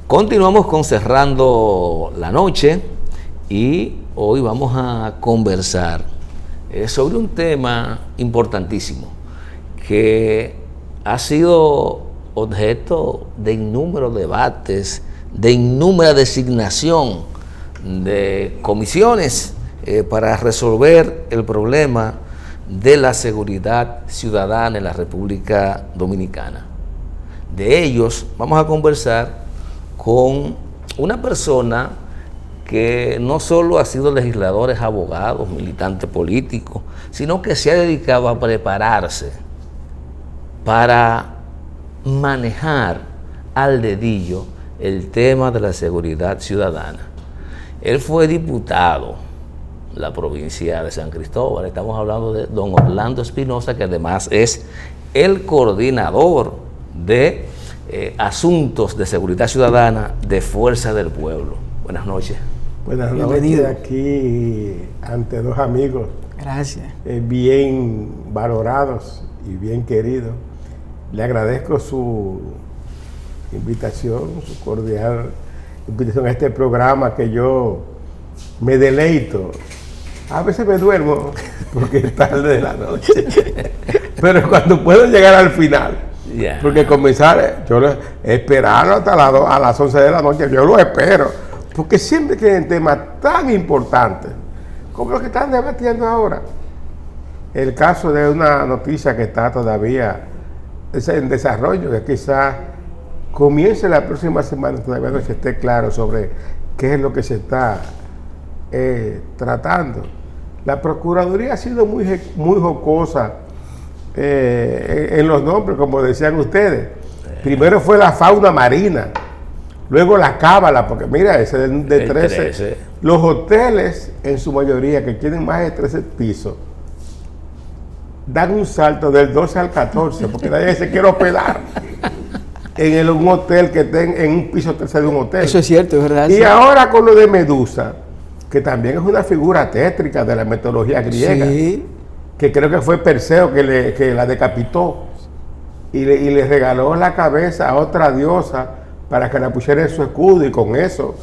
Continuamos con Cerrando la Noche y hoy vamos a conversar sobre un tema importantísimo que ha sido objeto de innúmeros debates, de innúmera designación de comisiones para resolver el problema de la seguridad ciudadana en la República Dominicana. De ellos vamos a conversar con una persona que no solo ha sido legislador, es abogado, militante político, sino que se ha dedicado a prepararse para manejar al dedillo el tema de la seguridad ciudadana. Él fue diputado de la provincia de San Cristóbal. Estamos hablando de don Orlando Espinosa, que además es el coordinador de asuntos de seguridad ciudadana de Fuerza del Pueblo. Buenas noches. Buenas noches, aquí ante dos amigos. Gracias. Bien valorados y bien queridos. Le agradezco su invitación, su cordial invitación a este programa que yo me deleito. A veces me duermo porque es tarde de la noche, pero cuando puedo llegar al final, porque comenzar, yo esperarlo hasta a las 11 de la noche, yo lo espero, porque siempre tienen temas tan importantes como los que están debatiendo ahora. El caso de una noticia que está todavía en desarrollo, que quizás comience la próxima semana, todavía no se esté claro sobre qué es lo que se está tratando. La Procuraduría ha sido muy jocosa en los nombres, como decían ustedes. Primero fue la fauna marina, luego la cábala, porque mira, ese de 13. Los hoteles, en su mayoría, que tienen más de 13 pisos, dan un salto del 12 al 14, porque nadie se quiere hospedar en un hotel que esté en un piso 13 de un hotel. Eso es cierto, es verdad. Y ahora con lo de Medusa, que también es una figura tétrica de la mitología griega, sí, que creo que fue Perseo que la decapitó y le regaló la cabeza a otra diosa para que la pusiera en su escudo y con eso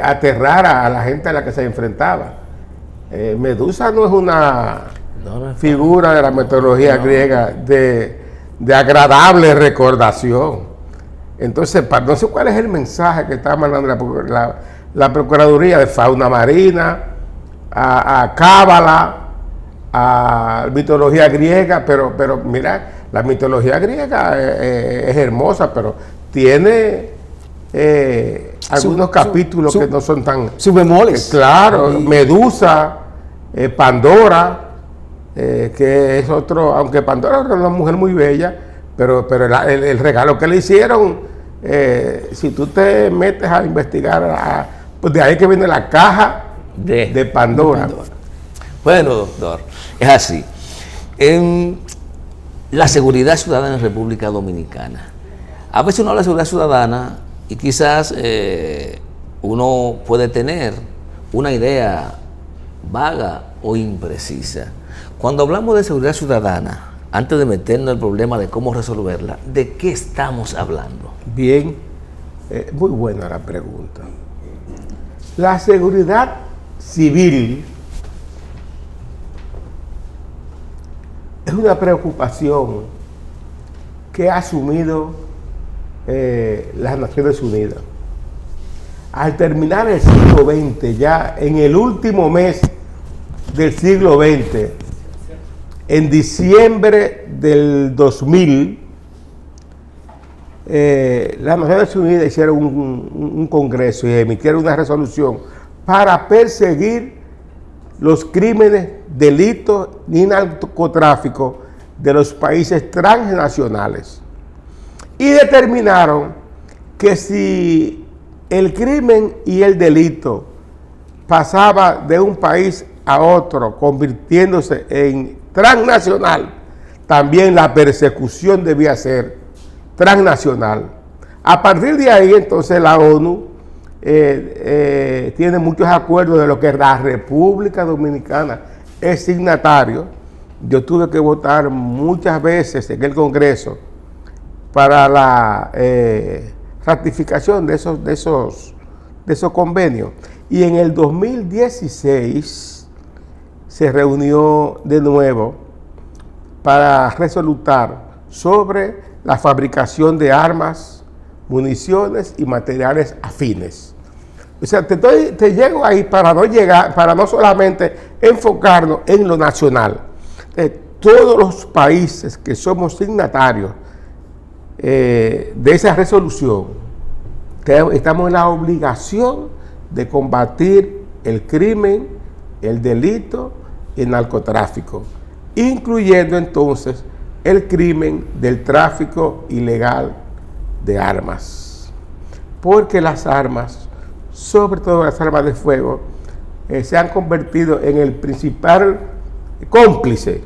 aterrara a la gente a la que se enfrentaba. Medusa no es una figura de la mitología griega de agradable recordación. Entonces, no sé cuál es el mensaje que está mandando la Procuraduría de fauna marina, a cábala, a mitología griega, pero mira, la mitología griega es hermosa, pero tiene algunos capítulos que no son tan... Subbemoles. Claro, Medusa, Pandora, que es otro, aunque Pandora era una mujer muy bella, pero el regalo que le hicieron, si tú te metes a investigar, pues de ahí que viene la caja de Pandora. Bueno, doctor, es así. En la seguridad ciudadana en República Dominicana. A veces uno habla de seguridad ciudadana y quizás uno puede tener una idea vaga o imprecisa. Cuando hablamos de seguridad ciudadana, antes de meternos en el problema de cómo resolverla, ¿de qué estamos hablando? Bien, muy buena la pregunta. La seguridad civil es una preocupación que ha asumido las Naciones Unidas. Al terminar el siglo XX, ya en el último mes del siglo XX, en diciembre del 2000, las Naciones Unidas hicieron un congreso y emitieron una resolución para perseguir los crímenes, delitos y narcotráfico de los países transnacionales. Y determinaron que si el crimen y el delito pasaba de un país a otro, convirtiéndose en transnacional, también la persecución debía ser transnacional. A partir de ahí, entonces, la ONU tiene muchos acuerdos de lo que la República Dominicana es signatario. Yo tuve que votar muchas veces en el Congreso para la ratificación de esos convenios. Y en el 2016 se reunió de nuevo para resolutar sobre la fabricación de armas, municiones y materiales afines. O sea, te llego ahí para no solamente enfocarnos en lo nacional. Todos los países que somos signatarios de esa resolución, estamos en la obligación de combatir el crimen, el delito y el narcotráfico, incluyendo entonces el crimen del tráfico ilegal de armas. Porque las armas, sobre todo las armas de fuego, se han convertido en el principal cómplice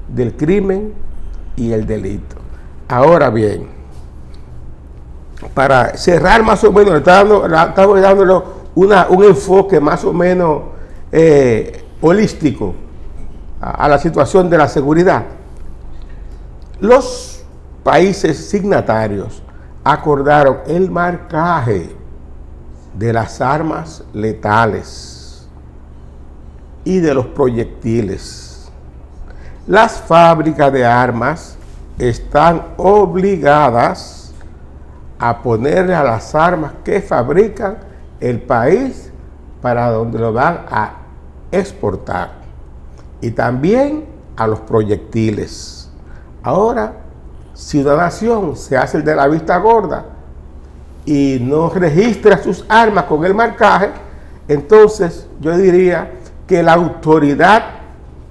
del crimen y el delito. Ahora bien, para cerrar más o menos, estamos dándole un enfoque más o menos holístico a la situación de la seguridad. Los países signatarios acordaron el marcaje de las armas letales y de los proyectiles. Las fábricas de armas están obligadas a ponerle a las armas que fabrican el país para donde lo van a exportar, y también a los proyectiles. Ahora, si una nación se hace el de la vista gorda y no registra sus armas con el marcaje, entonces yo diría que la autoridad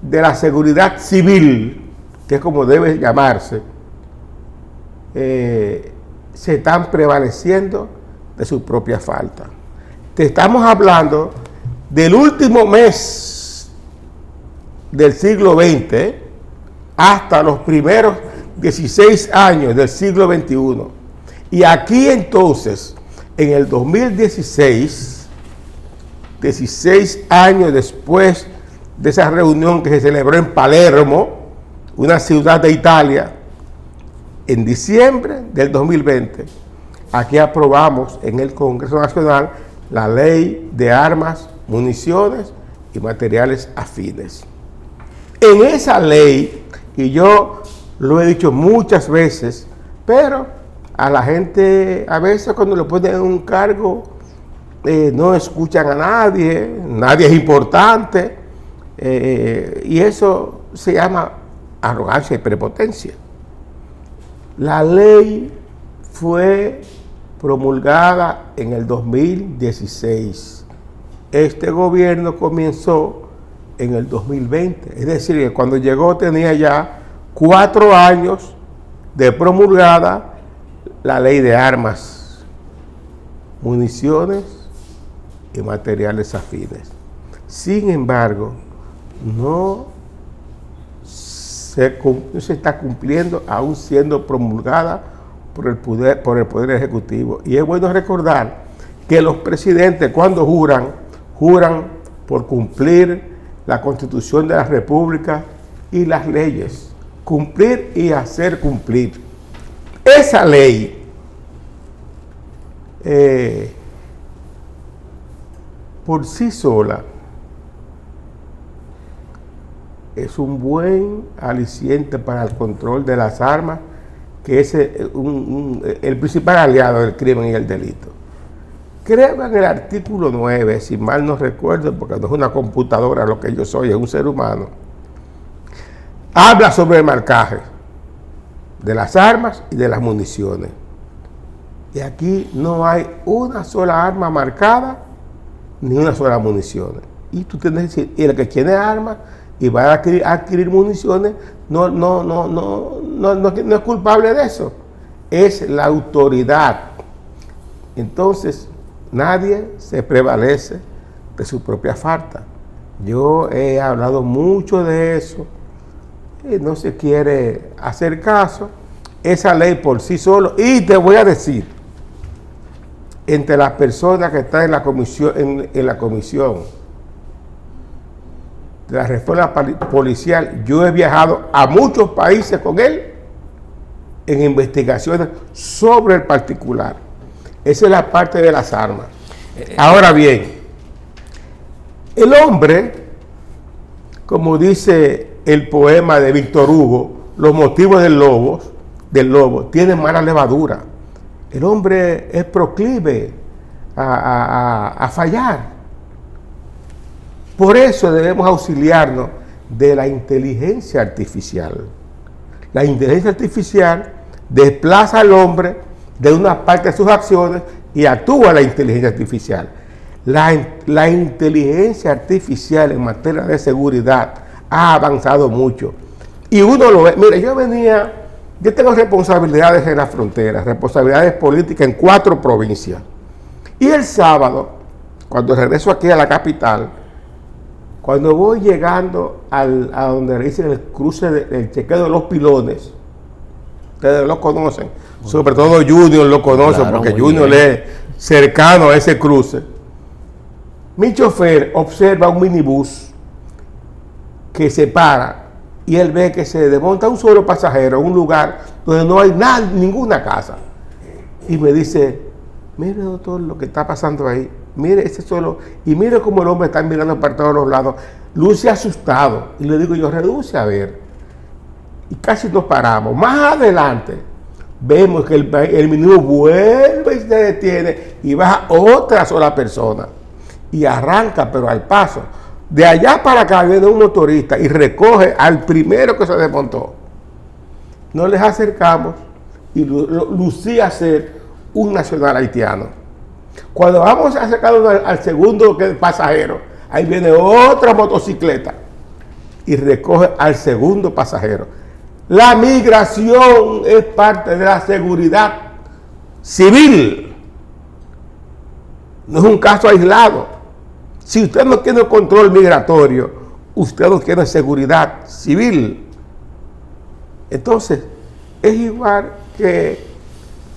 de la seguridad civil, que es como debe llamarse, se están prevaleciendo de su propia falta. Te estamos hablando del último mes del siglo XX hasta los primeros 16 años del siglo XXI. Y aquí entonces, en el 2016, 16 años después de esa reunión que se celebró en Palermo, una ciudad de Italia, en diciembre del 2020, aquí aprobamos en el Congreso Nacional la Ley de Armas, Municiones y Materiales Afines. En esa ley, y yo lo he dicho muchas veces, pero a la gente a veces cuando le ponen un cargo no escuchan a nadie, nadie es importante, y eso se llama arrogancia y prepotencia. La ley fue promulgada en el 2016. Este gobierno comenzó en el 2020. Es decir, que cuando llegó tenía ya 4 años de promulgada la ley de armas, municiones y materiales afines. Sin embargo, no se está cumpliendo, aún siendo promulgada por el Poder Ejecutivo. Y es bueno recordar que los presidentes, cuando juran por cumplir la Constitución de la República y las leyes. Cumplir y hacer cumplir. Esa ley por sí sola es un buen aliciente para el control de las armas, que es el principal aliado del crimen y el delito. Creo que en el artículo 9, si mal no recuerdo, porque no es una computadora lo que yo soy, es un ser humano, habla sobre el marcaje de las armas y de las municiones. Y aquí no hay una sola arma marcada, ni una sola munición. Y tú tienes que decir, y el que tiene armas y va a adquirir municiones, no es culpable de eso. Es la autoridad. Entonces, nadie se prevalece de su propia falta. Yo he hablado mucho de eso y no se quiere hacer caso. Esa ley por sí solo, y te voy a decir, entre las personas que están en la comisión de la reforma policial, yo he viajado a muchos países con él en investigaciones sobre el particular. Esa es la parte de las armas. Ahora bien, el hombre, como dice el poema de Víctor Hugo, los motivos del lobo tienen mala levadura. El hombre es proclive a fallar. Por eso debemos auxiliarnos de la inteligencia artificial. La inteligencia artificial desplaza al hombre de una parte de sus acciones y actúa la inteligencia artificial. La inteligencia artificial en materia de seguridad ha avanzado mucho. Y uno lo ve. Mire, yo tengo responsabilidades en la frontera, responsabilidades políticas en 4 provincias. Y el sábado, cuando regreso aquí a la capital, cuando voy llegando a donde dicen el cruce del chequeo de los pilones, ustedes lo conocen, sobre todo Junior lo conoce, claro, porque Junior es cercano a ese cruce. Mi chofer observa un minibús que se para y él ve que se desmonta un solo pasajero en un lugar donde no hay ninguna casa. Y me dice, mire doctor lo que está pasando ahí, mire ese solo, y mire cómo el hombre está mirando para todos los lados, luce asustado. Y le digo yo, reduce a ver. Y casi nos paramos. Más adelante vemos que el minibús vuelve y se detiene y baja otra sola persona. Y arranca, pero al paso. De allá para acá viene un motorista y recoge al primero que se desmontó. Nos les acercamos y lucía ser un nacional haitiano. Cuando vamos acercándonos al segundo pasajero, ahí viene otra motocicleta y recoge al segundo pasajero. La migración es parte de la seguridad civil. No es un caso aislado. Si usted no tiene control migratorio, usted no tiene seguridad civil. Entonces, es igual que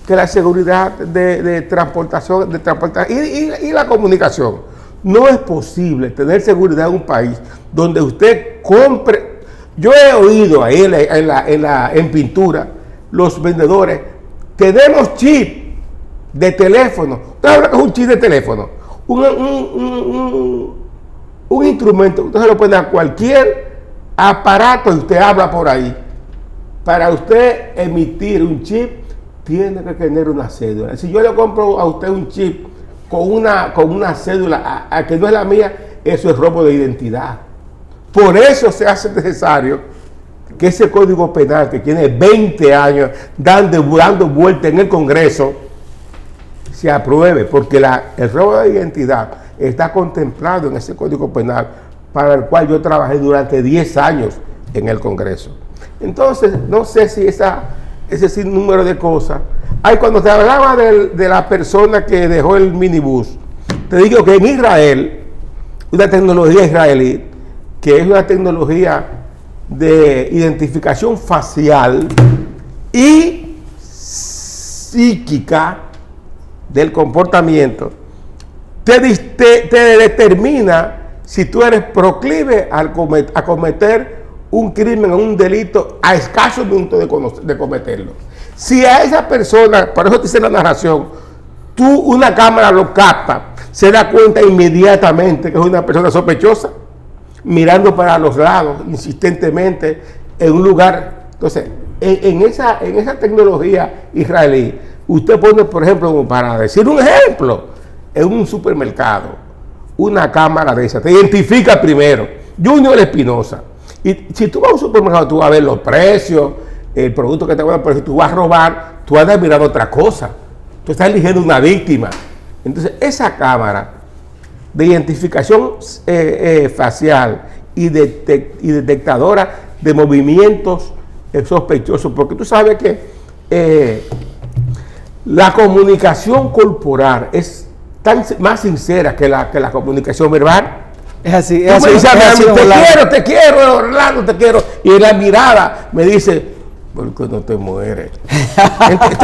la seguridad de transportación y la comunicación. No es posible tener seguridad en un país donde usted compre. Yo he oído ahí en pintura, los vendedores, tenemos chip de teléfono. ¿Usted sabe qué es un chip de teléfono? Un instrumento, usted se lo pone a cualquier aparato y usted habla por ahí. Para usted emitir un chip, tiene que tener una cédula. Si yo le compro a usted un chip con una cédula que no es la mía, eso es robo de identidad. Por eso se hace necesario que ese Código Penal, que tiene 20 años dando vuelta en el Congreso, se apruebe, porque el robo de identidad está contemplado en ese Código Penal, para el cual yo trabajé durante 10 años en el Congreso. Entonces, no sé si ese sinnúmero de cosas. Cuando te hablaba de la persona que dejó el minibús, te digo que en Israel, una tecnología israelí, que es una tecnología de identificación facial y psíquica del comportamiento, te determina si tú eres proclive a cometer un crimen o un delito a escasos minutos de cometerlo. Si a esa persona, por eso te dice la narración, una cámara lo capta, se da cuenta inmediatamente que es una persona sospechosa, mirando para los lados insistentemente en un lugar. Entonces, en esa tecnología israelí, usted pone, por ejemplo, para decir un ejemplo, en un supermercado, una cámara de esa, te identifica primero, Junior Espinosa. Y si tú vas a un supermercado, tú vas a ver los precios, el producto que te van a dar, pero si tú vas a robar, tú vas a mirar otra cosa. Tú estás eligiendo una víctima. Entonces, esa cámara de identificación facial y detectadora de movimientos sospechosos, porque tú sabes que la comunicación corporal es más sincera que la comunicación verbal. Es así, es así. Te quiero, Orlando, te quiero. Y en la mirada me dice, ¿por qué no te mueres?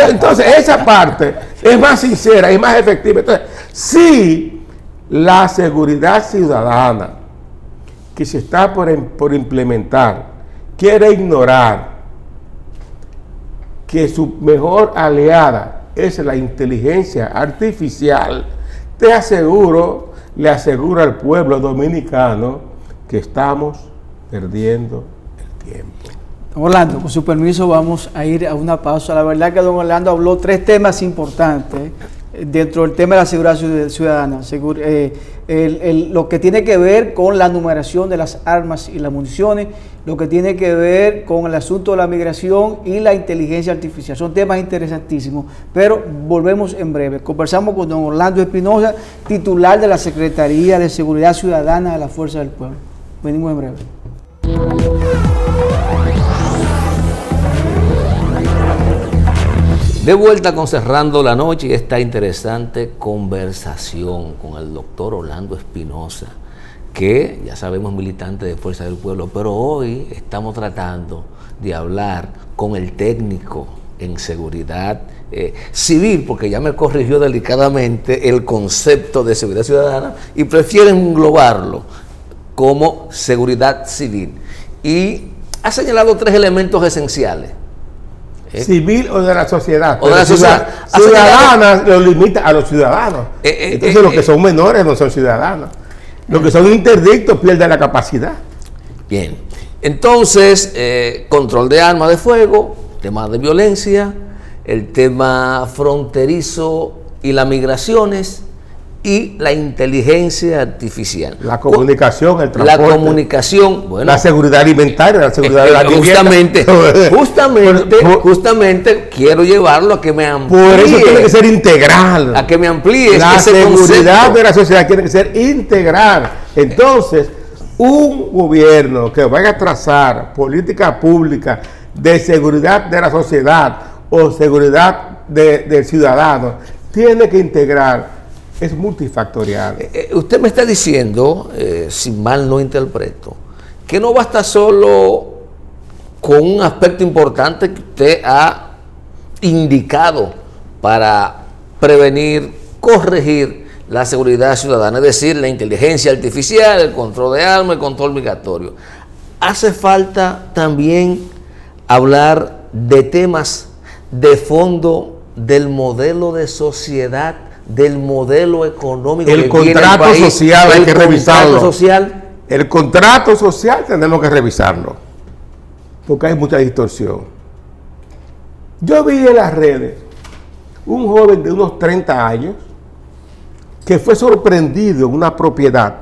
Entonces, esa parte es más sincera y más efectiva. Entonces, si la seguridad ciudadana que se está por implementar quiere ignorar que su mejor aliada es la inteligencia artificial, le aseguro al pueblo dominicano que estamos perdiendo el tiempo. Orlando, con su permiso vamos a ir a una pausa. La verdad que don Orlando habló 3 temas importantes dentro del tema de la seguridad ciudadana. Lo que tiene que ver con la numeración de las armas y las municiones, lo que tiene que ver con el asunto de la migración y la inteligencia artificial. Son temas interesantísimos, pero volvemos en breve. Conversamos con don Orlando Espinosa, titular de la Secretaría de Seguridad Ciudadana de la Fuerza del Pueblo. Venimos en breve. De vuelta con Cerrando la Noche y esta interesante conversación con el doctor Orlando Espinosa, que ya sabemos militante de Fuerza del Pueblo, pero hoy estamos tratando de hablar con el técnico en seguridad civil, porque ya me corrigió delicadamente el concepto de seguridad ciudadana y prefieren englobarlo como seguridad civil. Y ha señalado 3 elementos esenciales. Civil o de la sociedad. O de la sociedad. Ciudadana lo limita a los ciudadanos. Entonces los que son menores no son ciudadanos. Los que son interdictos pierden la capacidad. Bien. Entonces, control de armas de fuego, tema de violencia, el tema fronterizo y las migraciones y la inteligencia artificial. La comunicación, el transporte. La comunicación, bueno. La seguridad alimentaria, la seguridad de la justamente quiero llevarlo a que me amplíe. Por eso tiene que ser integral. A que me amplíe la ese seguridad concepto de la sociedad tiene que ser integral. Entonces, un gobierno que vaya a trazar política pública de seguridad de la sociedad o seguridad del ciudadano tiene que integrar. Es multifactorial. Usted me está diciendo, si mal no interpreto, que no basta solo con un aspecto importante que usted ha indicado para prevenir, corregir la seguridad ciudadana, es decir, la inteligencia artificial, el control de armas, el control migratorio. Hace falta también hablar de temas de fondo del modelo de sociedad, del modelo económico. El contrato social hay que revisarlo. El contrato social tenemos que revisarlo, porque hay mucha distorsión. Yo vi en las redes un joven de unos 30 años que fue sorprendido en una propiedad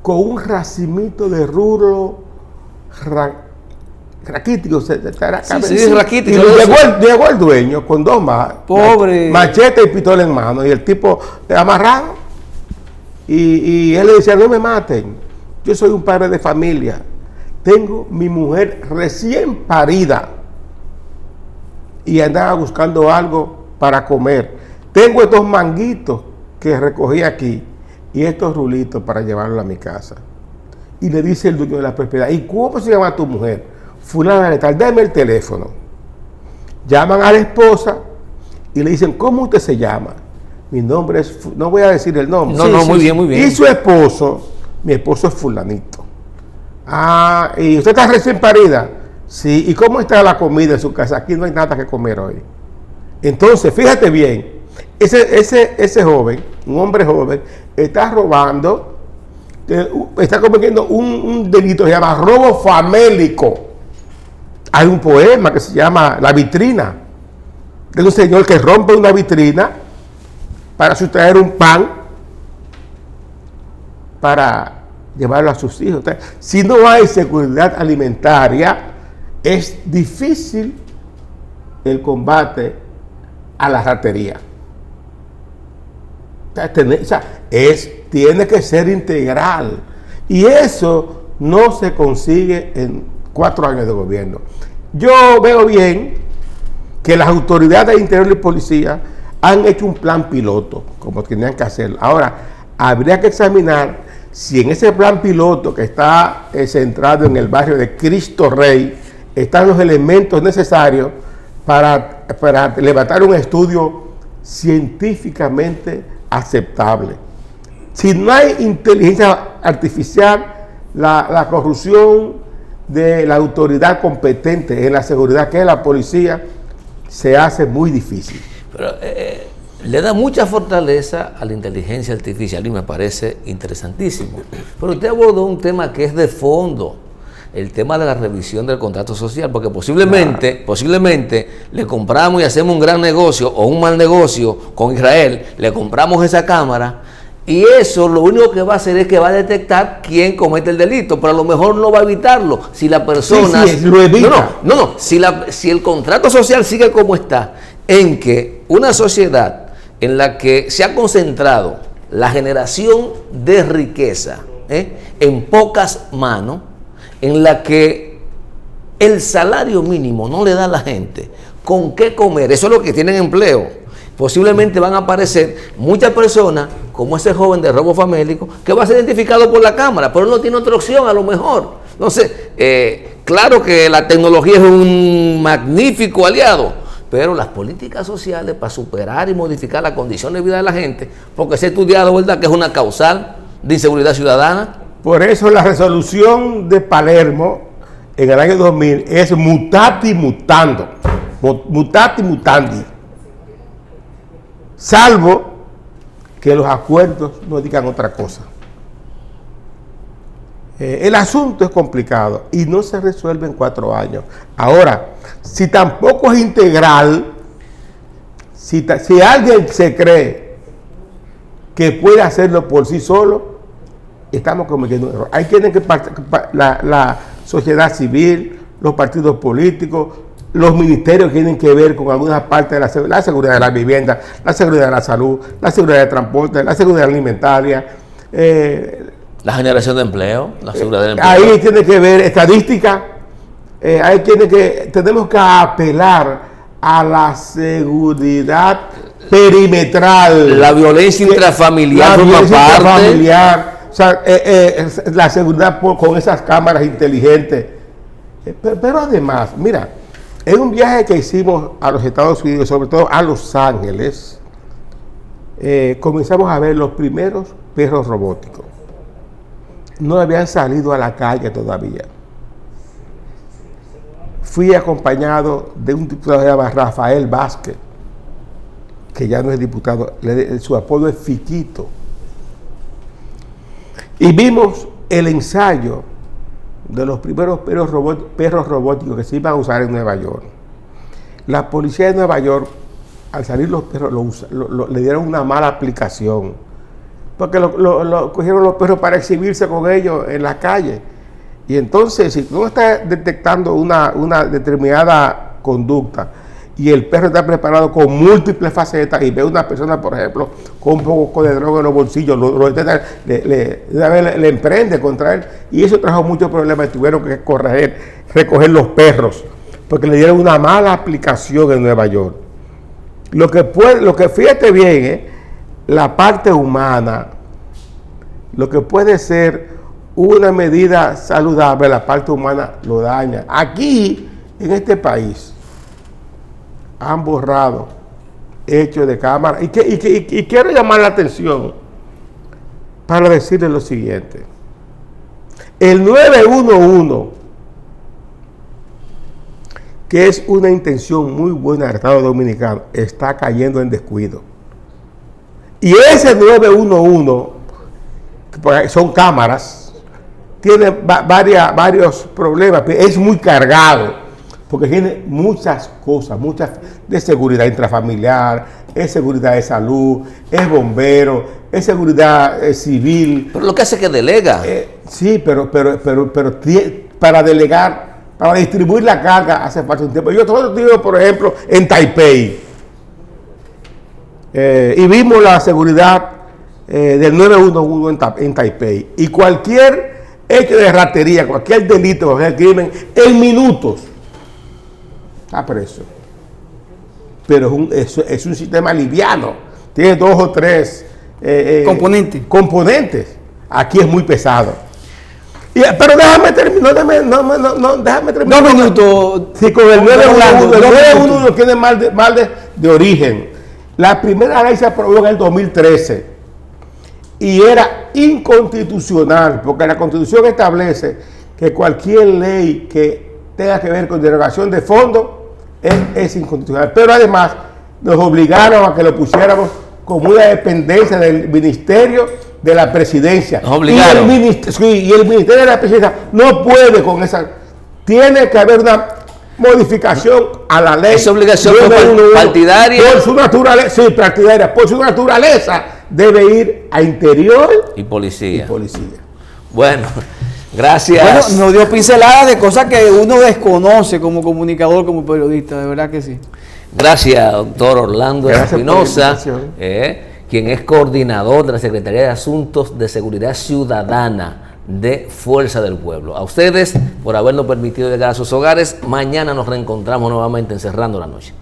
con un racimito de rulo raquítico. Raquítico. Llegó el dueño con 2 pobre machete y pistola en mano, y el tipo amarrado. Y él le decía: no me maten, yo soy un padre de familia, tengo mi mujer recién parida y andaba buscando algo para comer, tengo estos manguitos que recogí aquí y estos rulitos para llevarlo a mi casa. Y le dice el dueño de la propiedad: ¿y cómo se llama tu mujer? Fulana de tal, dame el teléfono. Llaman a la esposa y le dicen: ¿cómo usted se llama? Mi nombre es, no voy a decir el nombre. Muy bien. Y su esposo, mi esposo es fulanito. Ah, ¿y usted está recién parida? Sí. ¿Y cómo está la comida en su casa? Aquí no hay nada que comer hoy. Entonces, fíjate bien, ese joven, un hombre joven, está robando, está cometiendo un delito que se llama robo famélico. Hay un poema que se llama La Vitrina, de un señor que rompe una vitrina para sustraer un pan para llevarlo a sus hijos. Entonces, si no hay seguridad alimentaria, es difícil el combate a la ratería. Tiene que ser integral, y eso no se consigue en 4 años de gobierno. Yo veo bien que las autoridades de interior y policía han hecho un plan piloto, como tenían que hacerlo. Ahora, habría que examinar si en ese plan piloto que está centrado en el barrio de Cristo Rey están los elementos necesarios para levantar un estudio científicamente aceptable. Si no hay inteligencia artificial, la corrupción de la autoridad competente en la seguridad, que es la policía, se hace muy difícil. Pero le da mucha fortaleza a la inteligencia artificial y me parece interesantísimo. Pero usted abordó un tema que es de fondo, el tema de la revisión del contrato social, porque posiblemente le compramos y hacemos un gran negocio o un mal negocio con Israel, le compramos esa cámara y eso lo único que va a hacer es que va a detectar quién comete el delito, pero a lo mejor no va a evitarlo si la persona... Sí, lo evita. No, si el contrato social sigue como está, en que una sociedad en la que se ha concentrado la generación de riqueza en pocas manos, en la que el salario mínimo no le da a la gente con qué comer, eso es lo que tienen empleo. Posiblemente van a aparecer muchas personas, como ese joven de robo famélico, que va a ser identificado por la cámara, pero no tiene otra opción a lo mejor. Entonces, claro que la tecnología es un magnífico aliado, pero las políticas sociales para superar y modificar la condición de vida de la gente, porque se ha estudiado, ¿verdad?, que es una causal de inseguridad ciudadana. Por eso la resolución de Palermo en el año 2000 es mutati mutando, mutati mutandi, salvo que los acuerdos no digan otra cosa. El asunto es complicado y no se resuelve en 4 años. Ahora, si tampoco es integral, si alguien se cree que puede hacerlo por sí solo, estamos cometiendo un error. Hay quienes que la sociedad civil, los partidos políticos, los ministerios tienen que ver con algunas partes de la seguridad de la vivienda, la seguridad de la salud, la seguridad de transporte, la seguridad alimentaria, la generación de empleo, la seguridad del empleo. Ahí tiene que ver estadística. Tenemos que apelar a la seguridad perimetral. La violencia intrafamiliar forma parte. O sea, la seguridad con esas cámaras inteligentes. Pero además, mira, en un viaje que hicimos a los Estados Unidos, sobre todo a Los Ángeles, comenzamos a ver los primeros perros robóticos. No habían salido a la calle todavía. Fui acompañado de un diputado que se llama Rafael Vázquez, que ya no es diputado, su apodo es Fiquito. Y vimos el ensayo de los primeros perros robóticos que se iban a usar en Nueva York. La policía de Nueva York, al salir los perros, le dieron una mala aplicación, porque cogieron los perros para exhibirse con ellos en la calle. Y entonces, si tú no estás detectando una determinada conducta y el perro está preparado con múltiples facetas y ve a una persona, por ejemplo, con un poco de droga en los bolsillos, le emprende contra él, y eso trajo muchos problemas. Tuvieron que recoger los perros porque le dieron una mala aplicación en Nueva York. Lo que fíjate bien, la parte humana, lo que puede ser una medida saludable, la parte humana lo daña. Aquí, en este país, han borrado hechos de cámara. Y quiero llamar la atención para decirles lo siguiente. El 911, que es una intención muy buena del Estado Dominicano, está cayendo en descuido. Y ese 911, que son cámaras, tiene varios problemas, es muy cargado, porque tiene muchas cosas, muchas de seguridad intrafamiliar, es seguridad de salud, es bombero, es seguridad civil. Pero lo que hace es que delega. Sí, pero para delegar, para distribuir la carga hace falta un tiempo. Yo todo digo, por ejemplo, en Taipei, y vimos la seguridad del 911 en Taipei, y cualquier hecho de ratería, cualquier delito, cualquier crimen, en minutos está preso. Pero es un sistema liviano, tiene 2 o 3 componentes. Aquí es muy pesado. Pero déjame terminar. Déjame terminar. 2 minutos. Sí, con el 911 tiene mal de origen. La primera ley se aprobó en el 2013 y era inconstitucional, porque la Constitución establece que cualquier ley que tenga que ver con derogación de fondos es inconstitucional. Pero además nos obligaron a que lo pusiéramos como una dependencia del Ministerio de la Presidencia. Nos obligaron. Y el Ministerio de la Presidencia no puede con esa. Tiene que haber una modificación a la ley. Esa obligación partidaria. Por su naturaleza, sí, partidaria. Por su naturaleza debe ir a Interior y Policía. Bueno, gracias. Bueno, nos dio pinceladas de cosas que uno desconoce como comunicador, como periodista, de verdad que sí. Gracias, doctor Orlando Espinosa, por quien es coordinador de la Secretaría de Asuntos de Seguridad Ciudadana de Fuerza del Pueblo. A ustedes por habernos permitido llegar a sus hogares. Mañana nos reencontramos nuevamente en Cerrando la Noche.